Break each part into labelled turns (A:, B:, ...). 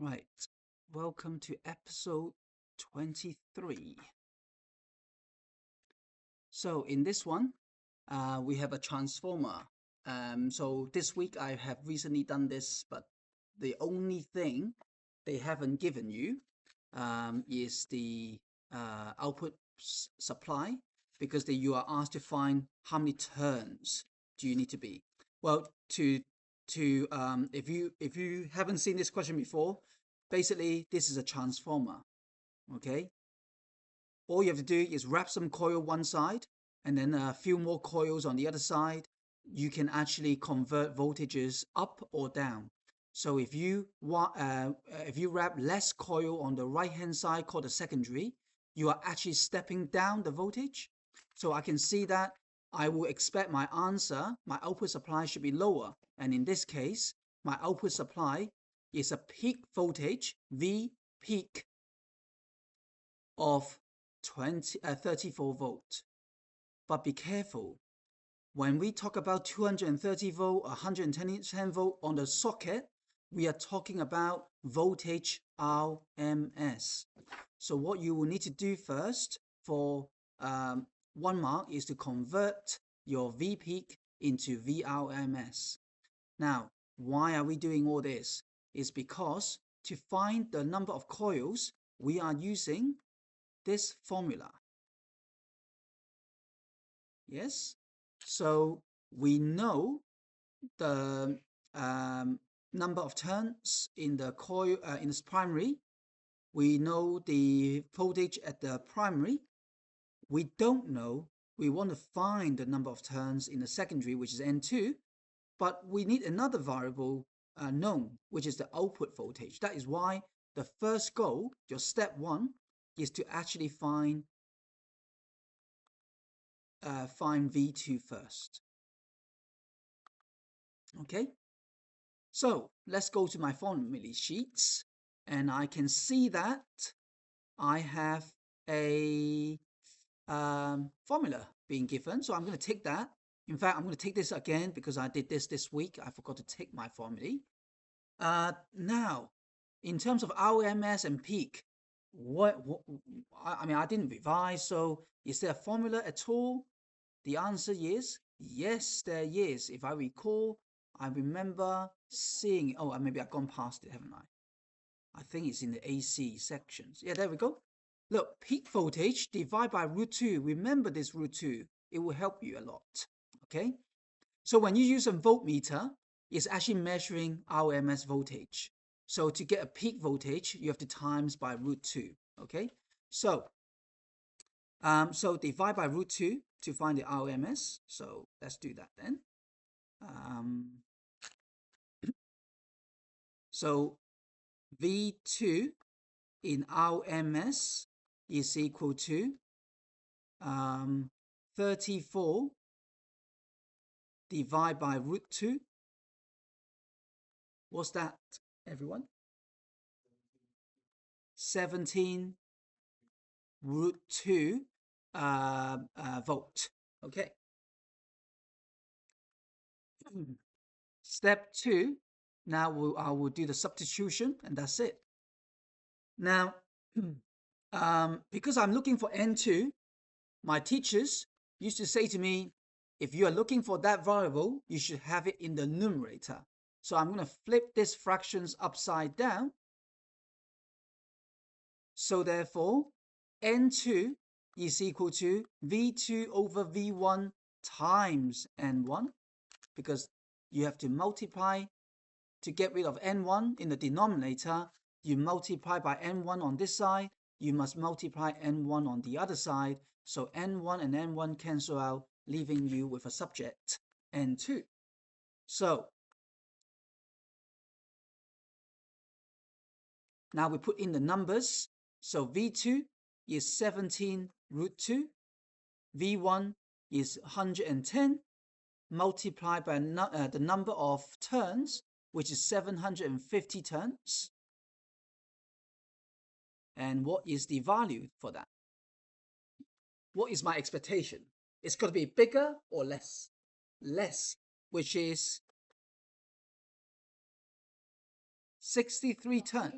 A: Right, welcome to episode 23. So in this one, we have a transformer. So this week I have recently done this, but the only thing they haven't given you is the output supply, because you are asked to find how many turns do you need to be. Well, if you haven't seen this question before, basically this is a transformer. Okay, all you have to do is wrap some coil one side and then a few more coils on the other side. You can actually convert voltages up or down. So if you wrap less coil on the right hand side, called the secondary, you are actually stepping down the voltage. So I can see that I will expect my answer, my output supply should be lower. And in this case, my output supply is a peak voltage, V peak, of 34 volt. But be careful, when we talk about 230 volt, 110 volt on the socket, we are talking about voltage RMS. So what you will need to do first for 1 mark is to convert your V peak into VRMS. Now, why are we doing all this? It's because to find the number of coils, we are using this formula. Yes, so we know the number of turns in the coil in this primary. We know the voltage at the primary. We don't know. We want to find the number of turns in the secondary, which is N2, but we need another variable known, which is the output voltage. That is why the first goal, your step one, is to actually find V2 first. Okay, so let's go to my formula sheets, and I can see that I have a formula being given. So I'm going to take that. In fact, I'm going to take this again because I did this week. I forgot to take my formula. Now, in terms of RMS and peak, I mean, I didn't revise, so is there a formula at all? The answer is yes, there is. If I recall, I remember seeing, oh, maybe I've gone past it, haven't I? I think it's in the AC sections. Yeah, there we go. Look, peak voltage divided by root 2. Remember this root 2. It will help you a lot. Okay? So when you use a voltmeter, it's actually measuring RMS voltage. So to get a peak voltage, you have to times by root 2. Okay? So divide by root 2 to find the RMS. So let's do that then. So V2 in RMS is equal to 34 divided by root 2. What's that, everyone? 17 root 2 volt. Okay. Step 2. Now I will do the substitution, and that's it. Now, because I'm looking for N2, my teachers used to say to me, if you are looking for that variable, you should have it in the numerator. So I'm going to flip this fractions upside down. So therefore, N2 is equal to V2 over V1 times N1, because you have to multiply to get rid of N1 in the denominator. You multiply by N1 on this side, you must multiply N1 on the other side. So N1 and N1 cancel out, leaving you with a subject, N2. So now we put in the numbers. So V2 is 17 root 2. V1 is 110 multiplied by the number of turns, which is 750 turns. And what is the value for that? What is my expectation? It's got to be bigger or less? Less, which is 63 turns.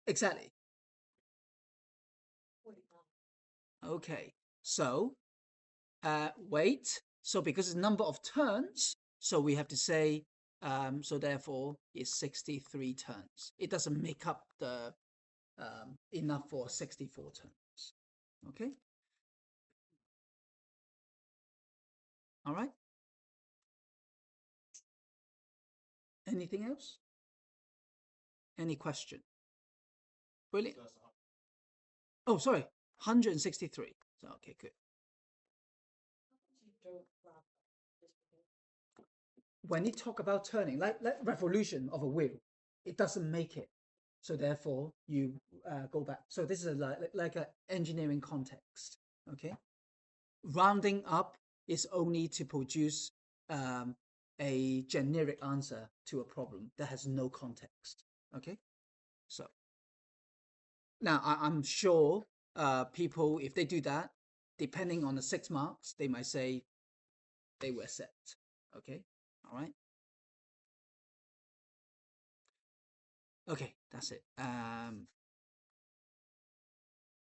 A: Exactly. Okay. So wait. So because it's number of turns, so we have to say, so therefore it's 63 turns. It doesn't make up the enough for 64 turns. Okay. All right. Anything else? Any question? Brilliant. Oh, sorry. 163. So, okay, good. When you talk about turning, like revolution of a wheel, it doesn't make it. So therefore, you go back. So this is like an engineering context. Okay. Rounding up is only to produce a generic answer to a problem that has no context. Okay. So now I'm sure people, if they do that, depending on the 6 marks, they might say they were set. Okay. All right. Okay, that's it.